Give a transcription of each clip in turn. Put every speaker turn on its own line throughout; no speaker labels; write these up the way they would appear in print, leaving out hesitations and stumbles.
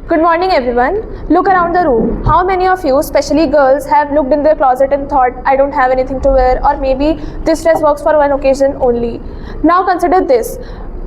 Good morning everyone. Look around the room. How many of you, especially girls, have looked in their closet and thought, I don't have anything to wear, or maybe this dress works for one occasion only. Now consider this.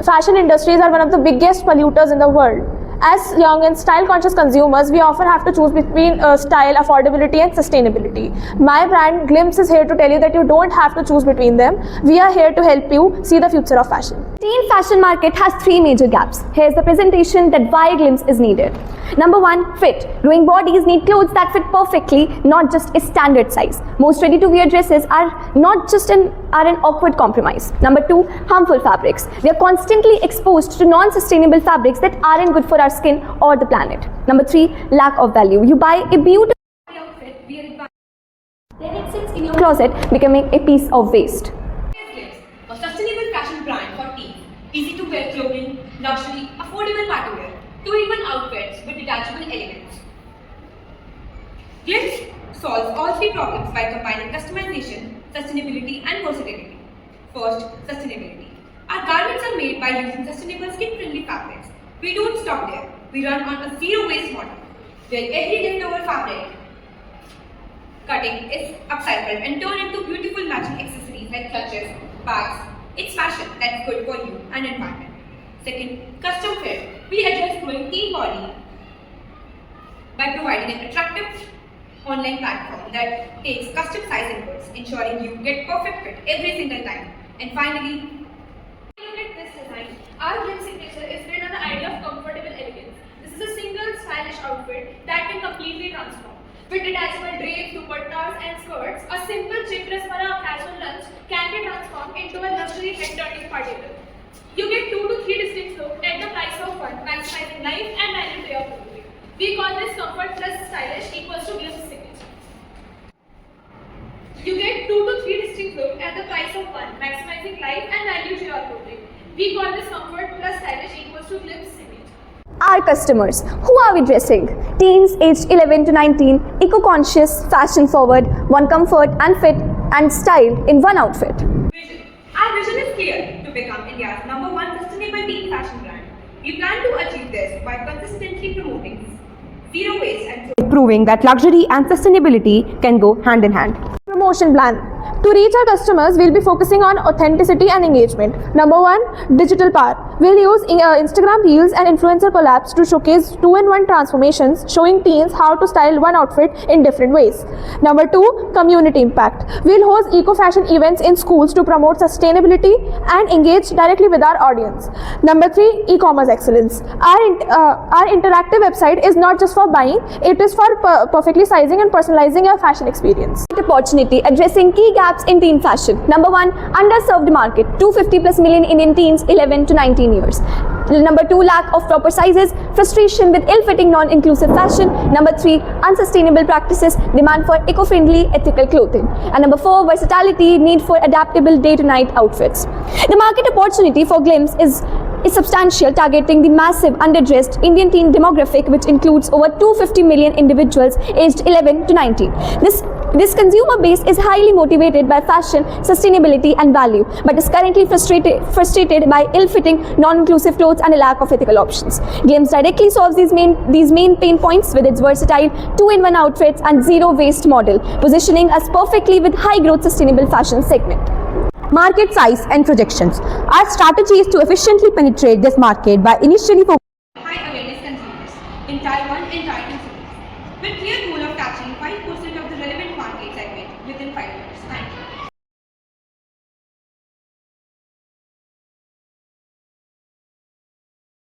Fashion industries are one of the biggest polluters in the world. As young and style-conscious consumers, we often have to choose between style, affordability and sustainability. My brand Glimpse is here to tell you that you don't have to choose between them. We are here to help you see the future of fashion.
Teen fashion market has three major gaps. Here's the presentation that why Glimpse is needed. Number one, fit. Growing bodies need clothes that fit perfectly, not just a standard size. Most ready-to-wear dresses are not just an awkward compromise. Number two, harmful fabrics. We are constantly exposed to non-sustainable fabrics that aren't good for our skin or the planet. Number three, lack of value. You buy a beautiful outfit, then it sits in your closet, becoming a piece of waste.
Glimpse, a sustainable fashion brand for teens. Easy to wear clothing, luxury, affordable party wear, 2-in-1 outfits with detachable elements. Glimpse solves all three problems by combining customization, sustainability and versatility. First, sustainability. Our garments are made by using sustainable skin-friendly fabrics. We don't stop there. We run on a zero-waste model, where every leftover fabric cutting is upcycled and turned into beautiful matching accessories like clutches, bags. It's fashion that's good for you and environment. Second, custom fit. We address growing teen body by providing an attractive online platform that takes custom size inputs, ensuring you get perfect fit every single time. And finally,
look at this design. Our Glimpse signature is built on the idea of comfortable elegance. This is a single stylish outfit that can completely transform. With detachable drapes, dupattas and skirts, a simple chic dress for a casual lunch can be transformed into a luxury head-turning party look. You get 2 to 3 distinct looks at the price of one, maximizing life and value to your clothing. We call this comfort plus stylish equals to Glimpse signature. You get 2 to 3 distinct looks at the price of one, maximizing life and value to your clothing. We call this comfort plus stylish equals to Glimpse signature.
Our customers. Who are we dressing? Teens aged 11 to 19, eco-conscious, fashion-forward, want comfort and fit and style in one outfit.
vision. Our vision is clear: to become India's #1 sustainable teen fashion brand. We plan to achieve this by consistently promoting zero waste and
proving that luxury and sustainability can go hand in hand.
Promotion plan. To reach our customers, we'll be focusing on authenticity and engagement. Number one, digital power. We'll use Instagram Reels and influencer collabs to showcase 2-in-1 transformations, showing teens how to style one outfit in different ways. Number two, community impact. We'll host eco-fashion events in schools to promote sustainability and engage directly with our audience. Number three, e-commerce excellence. Our interactive website is not just for buying, it is for perfectly sizing and personalizing your fashion experience.
Opportunity addressing key gaps in teen fashion. Number one, underserved market. 250 plus million Indian teens 11 to 19 years. Number two, lack of proper sizes, frustration with ill-fitting, non-inclusive fashion. Number three, unsustainable practices, demand for eco-friendly, ethical clothing. And number four, versatility, need for adaptable day-to-night outfits. The market opportunity for Glimpse is substantial, targeting the massive underdressed Indian teen demographic, which includes over 250 million individuals aged 11 to 19. This consumer base is highly motivated by fashion, sustainability and value, but is currently frustrated by ill-fitting, non-inclusive clothes and a lack of ethical options. Glimpse directly solves these main pain points with its versatile 2-in-1 outfits and zero-waste model, positioning us perfectly with high-growth sustainable fashion segment.
Market size and projections. Our strategy is to efficiently penetrate this market by initially focusing
high awareness consumers in Tier 1 and Tier 2 cities, with clear goal of capturing 5% of the relevant market segment within 5 years. Thank you.